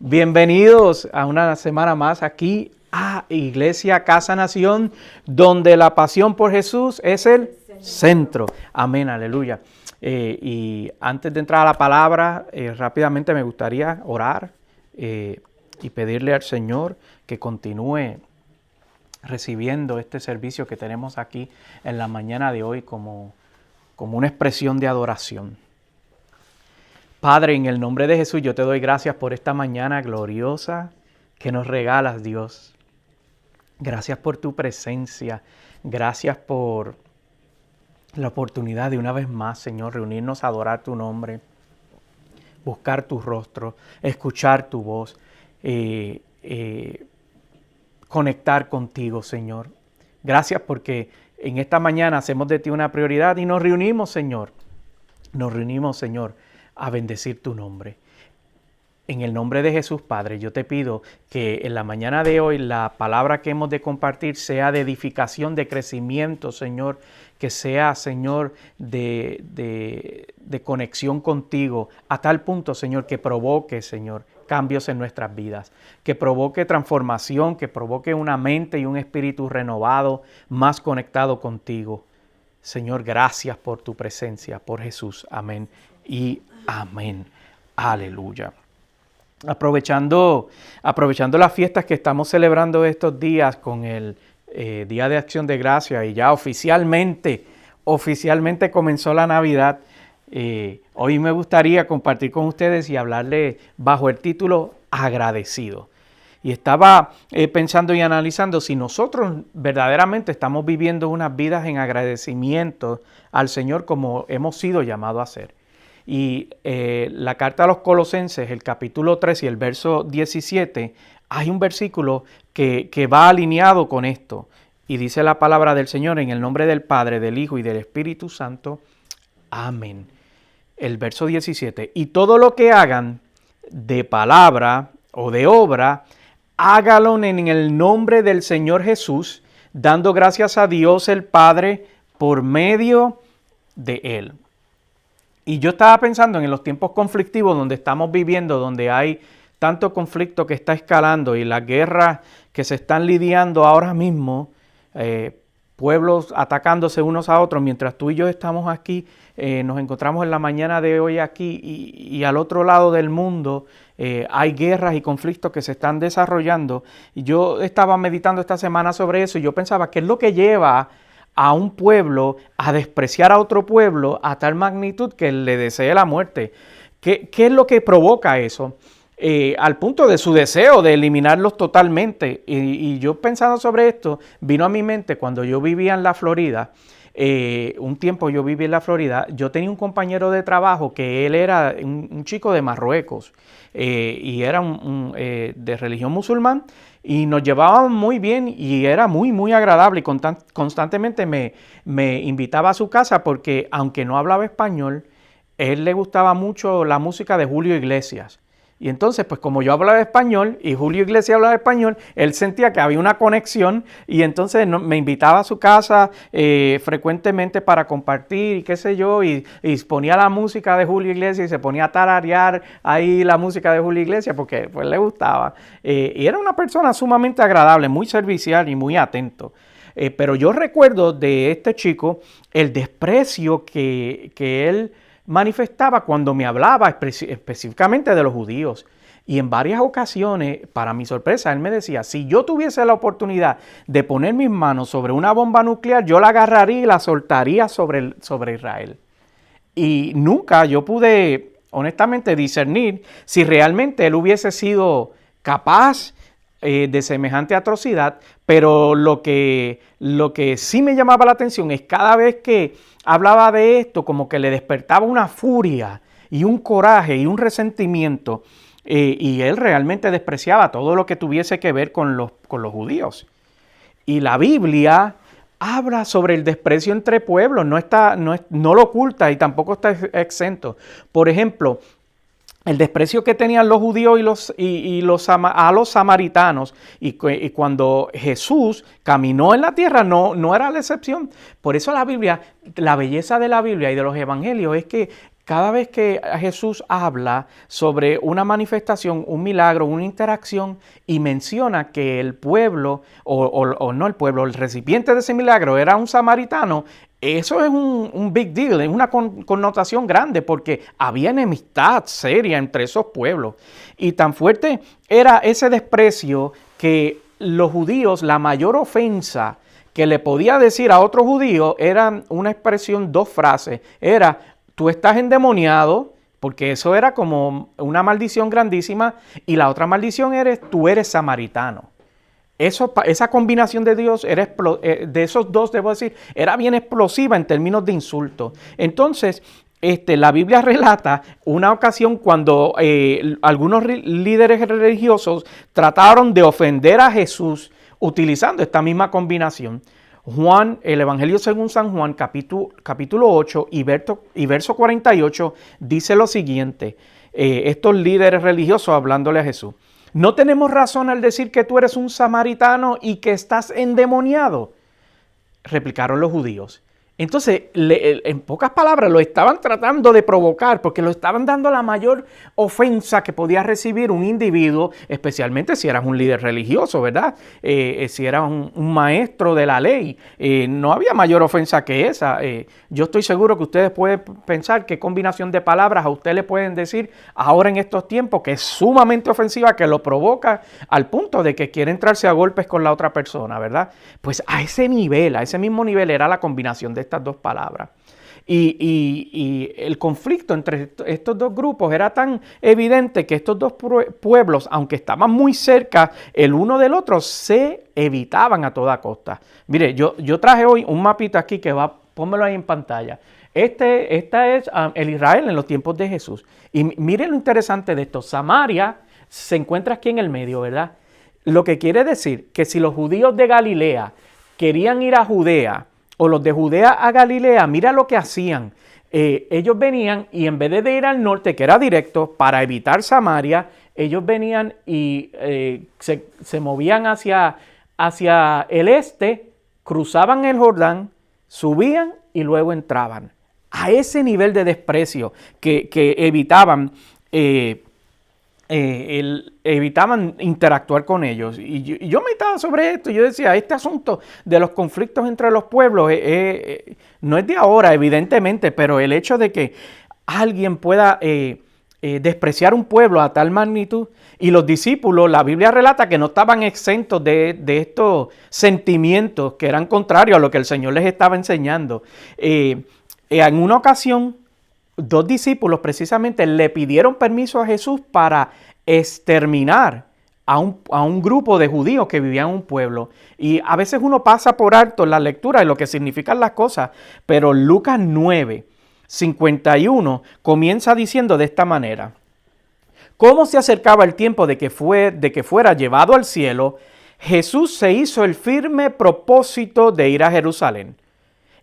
Bienvenidos a una semana más aquí a Iglesia Casa Nación, donde la pasión por Jesús es el centro. Amén, aleluya. Y antes de entrar a la palabra, rápidamente me gustaría orar y pedirle al Señor que continúe recibiendo este servicio que tenemos aquí en la mañana de hoy como una expresión de adoración. Padre, en el nombre de Jesús, yo te doy gracias por esta mañana gloriosa que nos regalas, Dios. Gracias por tu presencia. Gracias por la oportunidad de una vez más, Señor, reunirnos a adorar tu nombre, buscar tu rostro, escuchar tu voz, conectar contigo, Señor. Gracias porque en esta mañana hacemos de ti una prioridad y nos reunimos, Señor. Nos reunimos, Señor, a bendecir tu nombre. En el nombre de Jesús, Padre, yo te pido que en la mañana de hoy la palabra que hemos de compartir sea de edificación, de crecimiento, Señor, que sea, Señor, de conexión contigo, a tal punto, Señor, que provoque, Señor, cambios en nuestras vidas, que provoque transformación, que provoque una mente y un espíritu renovado, más conectado contigo. Señor, gracias por tu presencia, por Jesús. Amén y amén. Aleluya. Aprovechando las fiestas que estamos celebrando estos días con el Día de Acción de Gracias y ya oficialmente comenzó la Navidad, hoy me gustaría compartir con ustedes y hablarles bajo el título Agradecido. Y estaba pensando y analizando si nosotros verdaderamente estamos viviendo unas vidas en agradecimiento al Señor como hemos sido llamados a hacer. Y la carta a los Colosenses, el capítulo 3 y el verso 17, hay un versículo que va alineado con esto. Y dice la palabra del Señor en el nombre del Padre, del Hijo y del Espíritu Santo. Amén. El verso 17. Y todo lo que hagan de palabra o de obra, hágalo en el nombre del Señor Jesús, dando gracias a Dios el Padre por medio de Él. Y yo estaba pensando en los tiempos conflictivos donde estamos viviendo, donde hay tanto conflicto que está escalando y las guerras que se están lidiando ahora mismo, pueblos atacándose unos a otros, mientras tú y yo estamos aquí, nos encontramos en la mañana de hoy aquí y al otro lado del mundo hay guerras y conflictos que se están desarrollando. Y yo estaba meditando esta semana sobre eso y yo pensaba, ¿qué es lo que lleva a un pueblo a despreciar a otro pueblo a tal magnitud que le desee la muerte? ¿Qué es lo que provoca eso? Al punto de su deseo de eliminarlos totalmente. Y yo pensando sobre esto, vino a mi mente cuando yo vivía en la Florida. Un tiempo yo viví en la Florida. Yo tenía un compañero de trabajo que él era un chico de Marruecos y era de religión musulmán. Y nos llevábamos muy bien y era muy, muy agradable y constantemente me invitaba a su casa porque aunque no hablaba español, él le gustaba mucho la música de Julio Iglesias. Y entonces, pues como yo hablaba español y Julio Iglesias hablaba español, él sentía que había una conexión y entonces me invitaba a su casa frecuentemente para compartir y qué sé yo, y ponía la música de Julio Iglesias y se ponía a tararear ahí la música de Julio Iglesias porque pues le gustaba. Y era una persona sumamente agradable, muy servicial y muy atento. Pero yo recuerdo de este chico el desprecio que él manifestaba cuando me hablaba específicamente de los judíos. Y en varias ocasiones, para mi sorpresa, él me decía, si yo tuviese la oportunidad de poner mis manos sobre una bomba nuclear, yo la agarraría y la soltaría sobre Israel. Y nunca yo pude, honestamente, discernir si realmente él hubiese sido capaz de semejante atrocidad, pero lo que sí me llamaba la atención es cada vez que hablaba de esto, como que le despertaba una furia y un coraje y un resentimiento, y él realmente despreciaba todo lo que tuviese que ver con los judíos. Y la Biblia habla sobre el desprecio entre pueblos, no lo oculta y tampoco está exento. Por ejemplo, el desprecio que tenían los judíos a los samaritanos, y cuando Jesús caminó en la tierra no era la excepción. Por eso la belleza de la Biblia y de los evangelios es que cada vez que Jesús habla sobre una manifestación, un milagro, una interacción y menciona que el pueblo, o no el pueblo, el recipiente de ese milagro era un samaritano, eso es un big deal, es una connotación grande porque había enemistad seria entre esos pueblos. Y tan fuerte era ese desprecio que los judíos, la mayor ofensa que le podía decir a otro judío era una expresión, dos frases. Era, tú estás endemoniado, porque eso era como una maldición grandísima, y la otra maldición tú eres samaritano. Esa combinación de Dios, de esos dos, debo decir, era bien explosiva en términos de insulto. Entonces, la Biblia relata una ocasión cuando algunos líderes religiosos trataron de ofender a Jesús utilizando esta misma combinación. Juan, el Evangelio según San Juan, capítulo 8 y verso 48, dice lo siguiente, estos líderes religiosos hablándole a Jesús. ¿No tenemos razón al decir que tú eres un samaritano y que estás endemoniado? Replicaron los judíos. Entonces, en pocas palabras, lo estaban tratando de provocar porque lo estaban dando la mayor ofensa que podía recibir un individuo, especialmente si eras un líder religioso, ¿verdad? Si eras un maestro de la ley. No había mayor ofensa que esa. Yo estoy seguro que ustedes pueden pensar qué combinación de palabras a usted le pueden decir ahora en estos tiempos que es sumamente ofensiva, que lo provoca al punto de que quiere entrarse a golpes con la otra persona, ¿verdad? Pues a ese nivel, a ese mismo nivel era la combinación de estas dos palabras. Y el conflicto entre estos dos grupos era tan evidente que estos dos pueblos, aunque estaban muy cerca el uno del otro, se evitaban a toda costa. Mire, yo traje hoy un mapita aquí que pónmelo ahí en pantalla. Esta es el Israel en los tiempos de Jesús. Y miren lo interesante de esto. Samaria se encuentra aquí en el medio, ¿verdad? Lo que quiere decir que si los judíos de Galilea querían ir a Judea, o los de Judea a Galilea, mira lo que hacían. Ellos venían y en vez de ir al norte, que era directo, para evitar Samaria, ellos venían y se movían hacia el este, cruzaban el Jordán, subían y luego entraban. A ese nivel de desprecio que evitaban evitaban interactuar con ellos. Y yo meditaba sobre esto. Yo decía, este asunto de los conflictos entre los pueblos no es de ahora, evidentemente, pero el hecho de que alguien pueda despreciar un pueblo a tal magnitud, y los discípulos, la Biblia relata que no estaban exentos de estos sentimientos que eran contrarios a lo que el Señor les estaba enseñando. En una ocasión, dos discípulos precisamente le pidieron permiso a Jesús para exterminar a un grupo de judíos que vivían en un pueblo. Y a veces uno pasa por alto en la lectura de lo que significan las cosas, pero Lucas 9:51 comienza diciendo de esta manera: ¿Cómo se acercaba el tiempo de que fuera llevado al cielo? Jesús se hizo el firme propósito de ir a Jerusalén.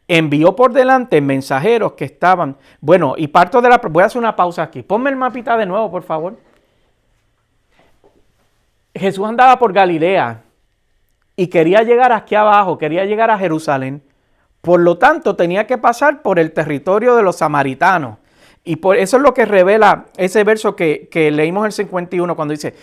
Envió por delante mensajeros que estaban... Bueno, y voy a hacer una pausa aquí. Ponme el mapita de nuevo, por favor. Jesús andaba por Galilea y quería llegar aquí abajo, quería llegar a Jerusalén. Por lo tanto, tenía que pasar por el territorio de los samaritanos. Y por eso es lo que revela ese verso que leímos en el 51, cuando dice: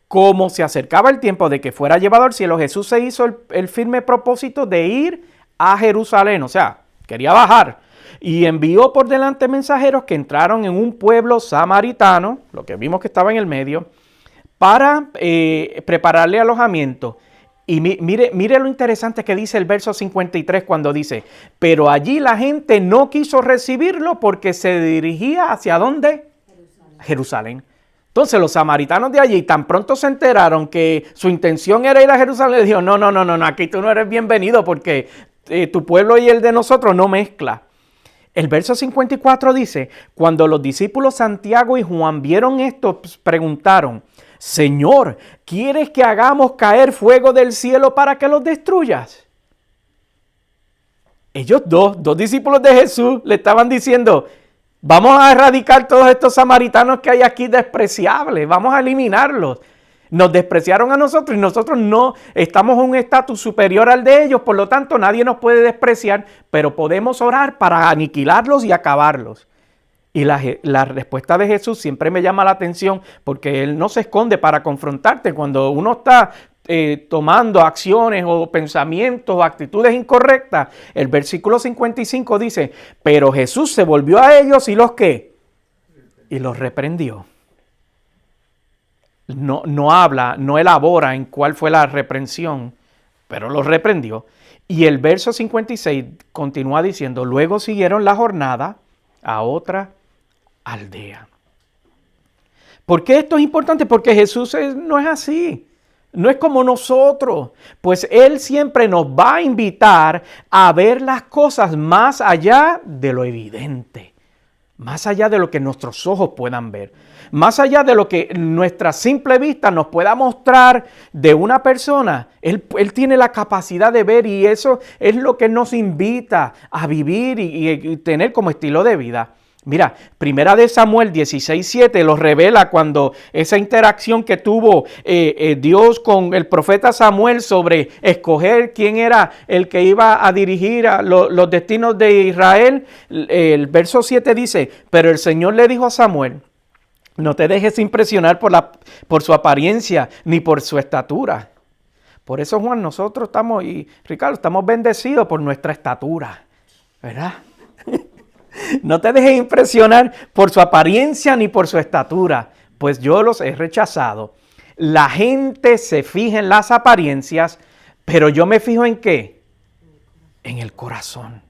como se acercaba el tiempo de que fuera llevado al cielo, Jesús se hizo el firme propósito de ir a Jerusalén, o sea, quería bajar, y envió por delante mensajeros que entraron en un pueblo samaritano, lo que vimos que estaba en el medio, para prepararle alojamiento. Y mire lo interesante que dice el verso 53 cuando dice: pero allí la gente no quiso recibirlo porque se dirigía ¿hacia dónde? Jerusalén. Entonces los samaritanos de allí tan pronto se enteraron que su intención era ir a Jerusalén, le dijeron: no, aquí tú no eres bienvenido porque tu pueblo y el de nosotros no mezcla. El verso 54 dice: cuando los discípulos Santiago y Juan vieron esto, preguntaron: Señor, ¿quieres que hagamos caer fuego del cielo para que los destruyas? Ellos dos discípulos de Jesús le estaban diciendo: vamos a erradicar todos estos samaritanos que hay aquí despreciables, vamos a eliminarlos. Nos despreciaron a nosotros y nosotros no estamos en un estatus superior al de ellos, por lo tanto nadie nos puede despreciar, pero podemos orar para aniquilarlos y acabarlos. Y la respuesta de Jesús siempre me llama la atención porque Él no se esconde para confrontarte. Cuando uno está tomando acciones o pensamientos o actitudes incorrectas, el versículo 55 dice, pero Jesús se volvió a ellos y los ¿qué? Y los reprendió. No habla, no elabora en cuál fue la reprensión, pero los reprendió. Y el verso 56 continúa diciendo, luego siguieron la jornada a otra aldea. ¿Por qué esto es importante? Porque Jesús no es así. No es como nosotros. Pues Él siempre nos va a invitar a ver las cosas más allá de lo evidente. Más allá de lo que nuestros ojos puedan ver. Más allá de lo que nuestra simple vista nos pueda mostrar de una persona. Él tiene la capacidad de ver y eso es lo que nos invita a vivir y tener como estilo de vida. Mira, Primera de Samuel 16:7 lo revela cuando esa interacción que tuvo Dios con el profeta Samuel sobre escoger quién era el que iba a dirigir a los destinos de Israel. El verso 7 dice, pero el Señor le dijo a Samuel, no te dejes impresionar por su apariencia ni por su estatura. Por eso, Juan, nosotros estamos, y Ricardo, estamos bendecidos por nuestra estatura, ¿verdad? No te dejes impresionar por su apariencia ni por su estatura, pues yo los he rechazado. La gente se fija en las apariencias, pero yo me fijo ¿en qué? En el corazón.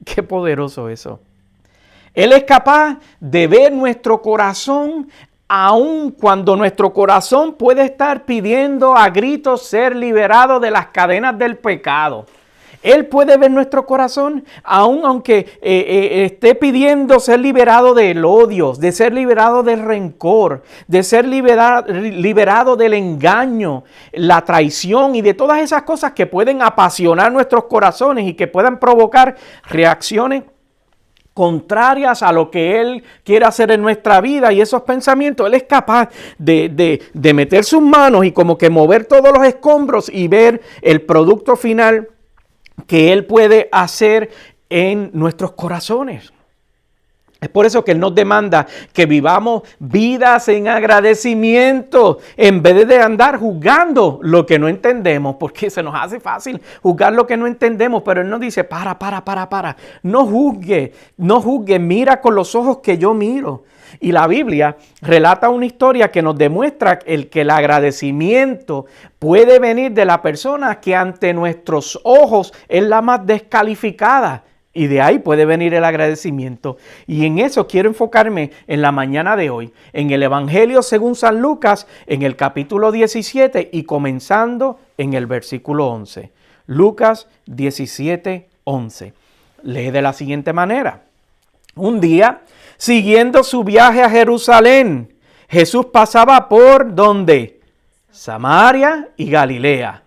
Qué poderoso eso. Él es capaz de ver nuestro corazón, aun cuando nuestro corazón puede estar pidiendo a gritos ser liberado de las cadenas del pecado. Él puede ver nuestro corazón, aunque esté pidiendo ser liberado del odio, de ser liberado del rencor, de ser liberado del engaño, la traición y de todas esas cosas que pueden apasionar nuestros corazones y que puedan provocar reacciones contrarias a lo que Él quiere hacer en nuestra vida y esos pensamientos. Él es capaz de meter sus manos y como que mover todos los escombros y ver el producto final que Él puede hacer en nuestros corazones. Es por eso que Él nos demanda que vivamos vidas en agradecimiento en vez de andar juzgando lo que no entendemos, porque se nos hace fácil juzgar lo que no entendemos, pero Él nos dice, para, no juzgue, mira con los ojos que yo miro. Y la Biblia relata una historia que nos demuestra que el agradecimiento puede venir de la persona que ante nuestros ojos es la más descalificada. Y de ahí puede venir el agradecimiento. Y en eso quiero enfocarme en la mañana de hoy, en el Evangelio según San Lucas, en el capítulo 17 y comenzando en el versículo 11. Lucas 17:11. Lee de la siguiente manera. Un día, siguiendo su viaje a Jerusalén, Jesús pasaba por ¿dónde? Samaria y Galilea.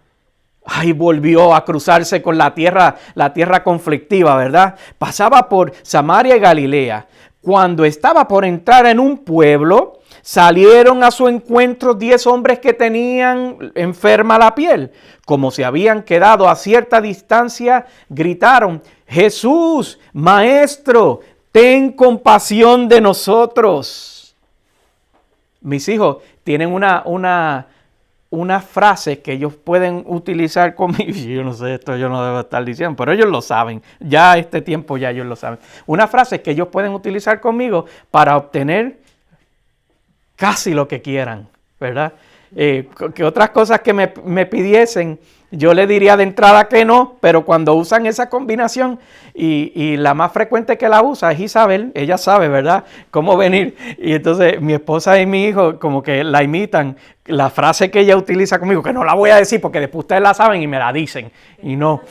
Ahí volvió a cruzarse con la tierra conflictiva, ¿verdad? Pasaba por Samaria y Galilea. Cuando estaba por entrar en un pueblo, salieron a su encuentro 10 hombres que tenían enferma la piel. Como se habían quedado a cierta distancia, gritaron, Jesús, Maestro, ten compasión de nosotros. Mis hijos tienen unas frases que ellos pueden utilizar conmigo. Yo no sé, esto yo no debo estar diciendo, pero ellos lo saben. Ya a este tiempo ya ellos lo saben. Unas frases que ellos pueden utilizar conmigo para obtener casi lo que quieran, ¿verdad? Que otras cosas que me pidiesen, yo le diría de entrada que no, pero cuando usan esa combinación, y la más frecuente que la usa es Isabel, ella sabe, ¿verdad?, cómo venir. Y entonces mi esposa y mi hijo como que la imitan, la frase que ella utiliza conmigo, que no la voy a decir porque después ustedes la saben y me la dicen, y no,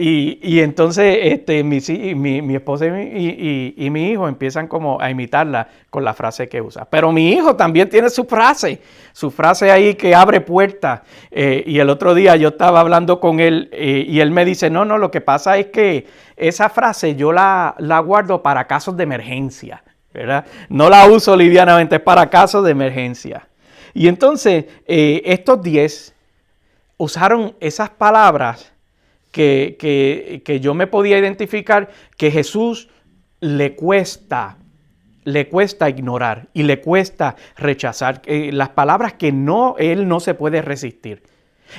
Y entonces mi esposa y mi hijo empiezan como a imitarla con la frase que usa. Pero mi hijo también tiene su frase ahí que abre puertas. Y el otro día yo estaba hablando con él y él me dice, no, lo que pasa es que esa frase yo la guardo para casos de emergencia, ¿verdad? No la uso livianamente, es para casos de emergencia. Y entonces estos 10 usaron esas palabras que yo me podía identificar que Jesús le cuesta ignorar y le cuesta rechazar las palabras que él no se puede resistir.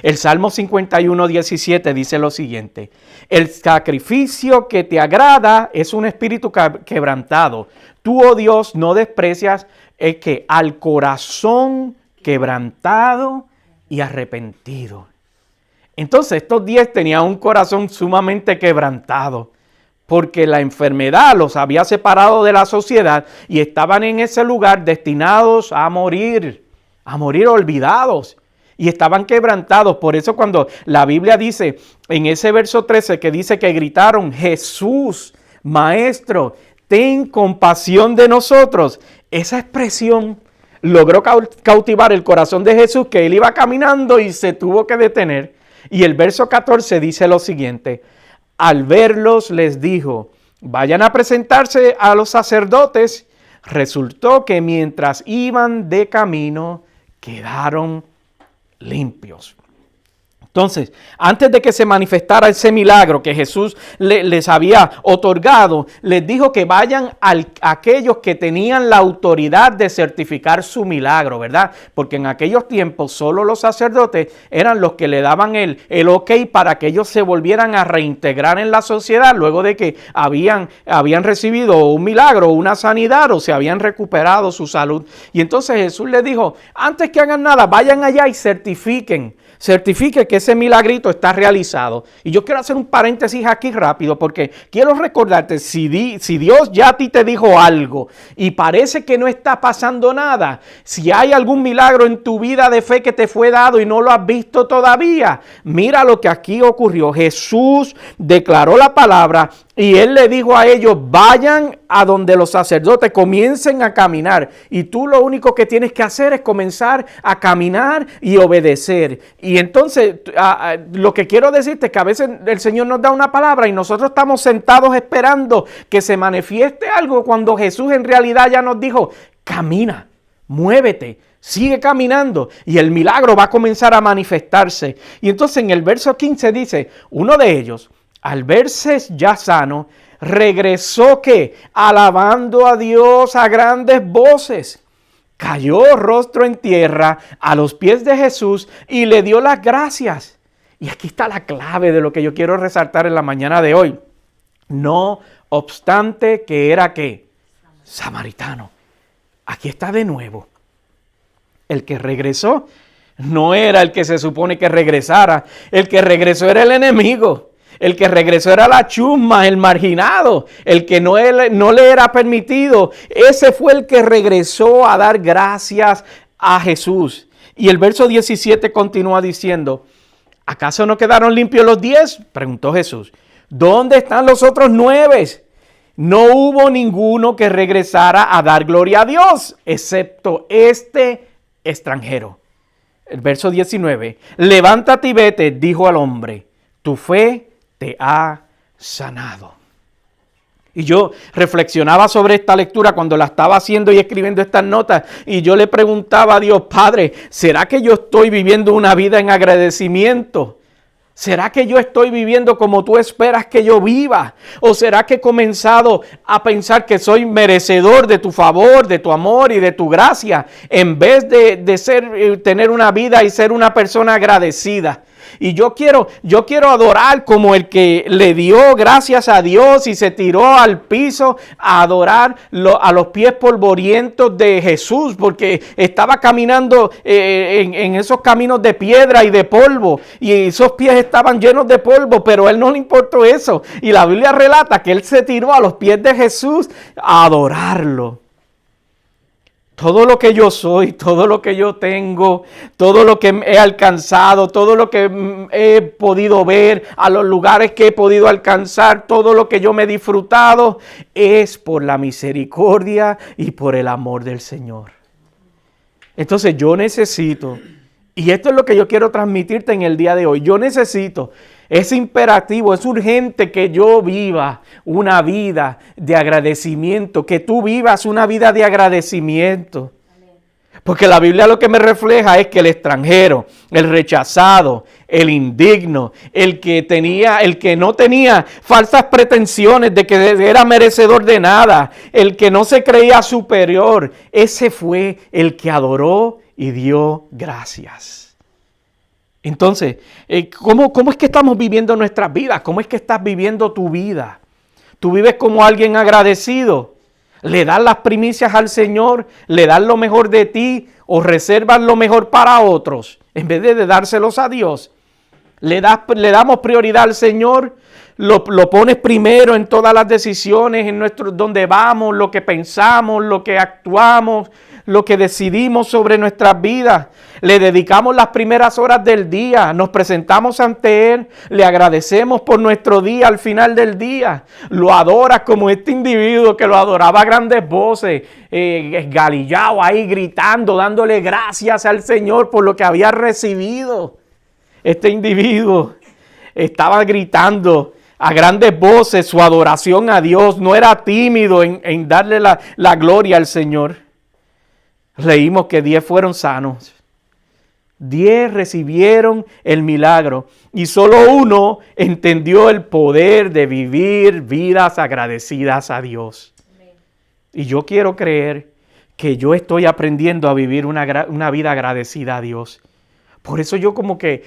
El Salmo 51:17 dice lo siguiente: el sacrificio que te agrada es un espíritu quebrantado. Tú, oh Dios, no desprecias al corazón quebrantado y arrepentido. Entonces estos 10 tenían un corazón sumamente quebrantado, porque la enfermedad los había separado de la sociedad y estaban en ese lugar destinados a morir olvidados. Y estaban quebrantados. Por eso cuando la Biblia dice en ese verso 13 que dice que gritaron: Jesús, Maestro, ten compasión de nosotros. Esa expresión logró cautivar el corazón de Jesús, que él iba caminando y se tuvo que detener. Y el verso 14 dice lo siguiente: al verlos les dijo: vayan a presentarse a los sacerdotes. Resultó que mientras iban de camino quedaron limpios. Entonces, antes de que se manifestara ese milagro que Jesús les había otorgado, les dijo que vayan a aquellos que tenían la autoridad de certificar su milagro, ¿verdad? Porque en aquellos tiempos solo los sacerdotes eran los que le daban el ok para que ellos se volvieran a reintegrar en la sociedad luego de que habían recibido un milagro, una sanidad, o se habían recuperado su salud. Y entonces Jesús les dijo: antes que hagan nada, vayan allá y certifique que ese milagrito está realizado. Y yo quiero hacer un paréntesis aquí rápido, porque quiero recordarte, si Dios ya a ti te dijo algo y parece que no está pasando nada, si hay algún milagro en tu vida de fe que te fue dado y no lo has visto todavía, mira lo que aquí ocurrió. Jesús declaró la palabra y él le dijo a ellos: vayan a donde los sacerdotes, comiencen a caminar. Y tú lo único que tienes que hacer es comenzar a caminar y obedecer. Y entonces lo que quiero decirte es que a veces el Señor nos da una palabra y nosotros estamos sentados esperando que se manifieste algo, cuando Jesús en realidad ya nos dijo: camina, muévete, sigue caminando y el milagro va a comenzar a manifestarse. Y entonces en el verso 15 dice: uno de ellos, al verse ya sano, regresó ¿qué? Alabando a Dios a grandes voces. Cayó rostro en tierra a los pies de Jesús y le dio las gracias. Y aquí está la clave de lo que yo quiero resaltar en la mañana de hoy. No obstante que era ¿qué? Samaritano. Aquí está de nuevo. El que regresó no era el que se supone que regresara. El que regresó era el enemigo. El que regresó era la chusma, el marginado, el que no le era permitido. Ese fue el que regresó a dar gracias a Jesús. Y el verso 17 continúa diciendo: ¿acaso no quedaron limpios los 10? Preguntó Jesús. ¿Dónde están los otros 9? No hubo ninguno que regresara a dar gloria a Dios, excepto este extranjero. El verso 19. Levántate y vete, dijo al hombre, tu fe te ha sanado. Y yo reflexionaba sobre esta lectura cuando la estaba haciendo y escribiendo estas notas, y yo le preguntaba a Dios: Padre, ¿será que yo estoy viviendo una vida en agradecimiento? ¿Será que yo estoy viviendo como tú esperas que yo viva? ¿O será que he comenzado a pensar que soy merecedor de tu favor, de tu amor y de tu gracia, en vez de tener una vida y ser una persona agradecida? Y yo quiero adorar como el que le dio gracias a Dios y se tiró al piso a adorar a los pies polvorientos de Jesús, porque estaba caminando en esos caminos de piedra y de polvo, y esos pies estaban llenos de polvo, pero a él no le importó eso. Y la Biblia relata que él se tiró a los pies de Jesús a adorarlo. Todo lo que yo soy, todo lo que yo tengo, todo lo que he alcanzado, todo lo que he podido ver, a los lugares que he podido alcanzar, todo lo que yo me he disfrutado, es por la misericordia y por el amor del Señor. Entonces yo necesito, y esto es lo que yo quiero transmitirte en el día de hoy, es imperativo, es urgente que yo viva una vida de agradecimiento, que tú vivas una vida de agradecimiento. Porque la Biblia lo que me refleja es que el extranjero, el rechazado, el indigno, el que no tenía falsas pretensiones de que era merecedor de nada, el que no se creía superior. Ese fue el que adoró y dio gracias. Entonces, ¿cómo es que estamos viviendo nuestras vidas? ¿Cómo es que estás viviendo tu vida? ¿Tú vives como alguien agradecido? ¿Le das las primicias al Señor? ¿Le das lo mejor de ti? ¿O reservas lo mejor para otros en vez de dárselos a Dios? ¿Le damos prioridad al Señor? ¿Lo pones primero en todas las decisiones, en donde vamos, lo que pensamos, lo que actuamos, lo que decidimos sobre nuestras vidas? Le dedicamos las primeras horas del día, nos presentamos ante Él, le agradecemos por nuestro día al final del día. Lo adoras como este individuo que lo adoraba a grandes voces, esgalillado ahí gritando, dándole gracias al Señor por lo que había recibido. Este individuo estaba gritando a grandes voces su adoración a Dios, no era tímido en darle la gloria al Señor. Leímos que 10 fueron sanos. 10 recibieron el milagro y solo uno entendió el poder de vivir vidas agradecidas a Dios. Amén. Y yo quiero creer que yo estoy aprendiendo a vivir una vida agradecida a Dios. Por eso yo como que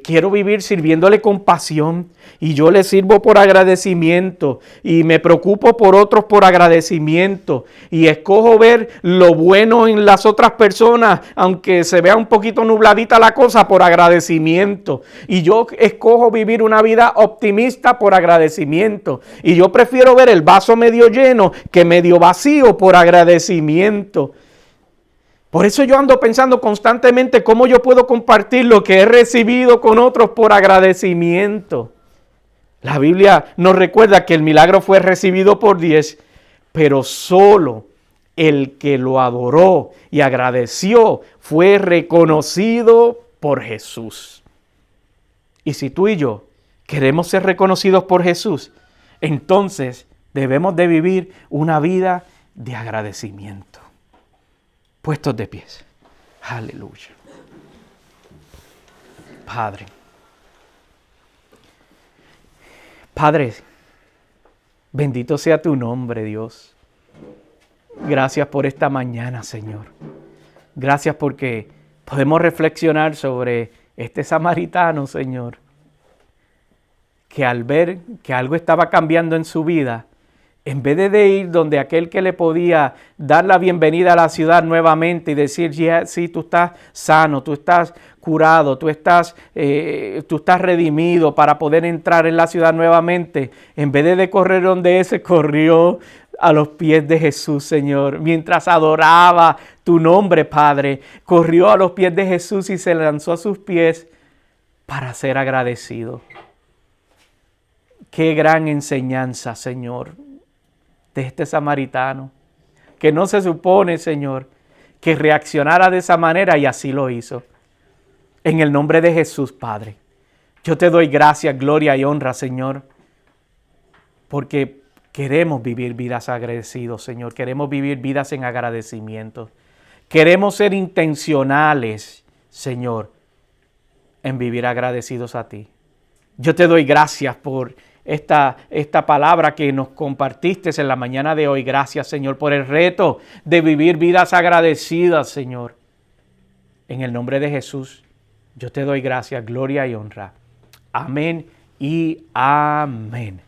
quiero vivir sirviéndole con pasión y yo le sirvo por agradecimiento y me preocupo por otros por agradecimiento y escojo ver lo bueno en las otras personas, aunque se vea un poquito nubladita la cosa, por agradecimiento. Y yo escojo vivir una vida optimista por agradecimiento y yo prefiero ver el vaso medio lleno que medio vacío por agradecimiento. Por eso yo ando pensando constantemente cómo yo puedo compartir lo que he recibido con otros por agradecimiento. La Biblia nos recuerda que el milagro fue recibido por 10, pero solo el que lo adoró y agradeció fue reconocido por Jesús. Y si tú y yo queremos ser reconocidos por Jesús, entonces debemos de vivir una vida de agradecimiento. Puestos de pies. Aleluya. Padre, bendito sea tu nombre, Dios. Gracias por esta mañana, Señor. Gracias porque podemos reflexionar sobre este samaritano, Señor, que al ver que algo estaba cambiando en su vida, en vez de ir donde aquel que le podía dar la bienvenida a la ciudad nuevamente y decir, sí, tú estás sano, tú estás curado, tú estás redimido para poder entrar en la ciudad nuevamente, en vez de correr donde ese, corrió a los pies de Jesús, Señor. Mientras adoraba tu nombre, Padre, corrió a los pies de Jesús y se lanzó a sus pies para ser agradecido. Qué gran enseñanza, Señor, de este samaritano, que no se supone, Señor, que reaccionara de esa manera y así lo hizo. En el nombre de Jesús, Padre, yo te doy gracias, gloria y honra, Señor, porque queremos vivir vidas agradecidos, Señor. Queremos vivir vidas en agradecimiento. Queremos ser intencionales, Señor, en vivir agradecidos a ti. Yo te doy gracias por esta palabra que nos compartiste en la mañana de hoy. Gracias, Señor, por el reto de vivir vidas agradecidas, Señor. En el nombre de Jesús, yo te doy gracias, gloria y honra. Amén y amén.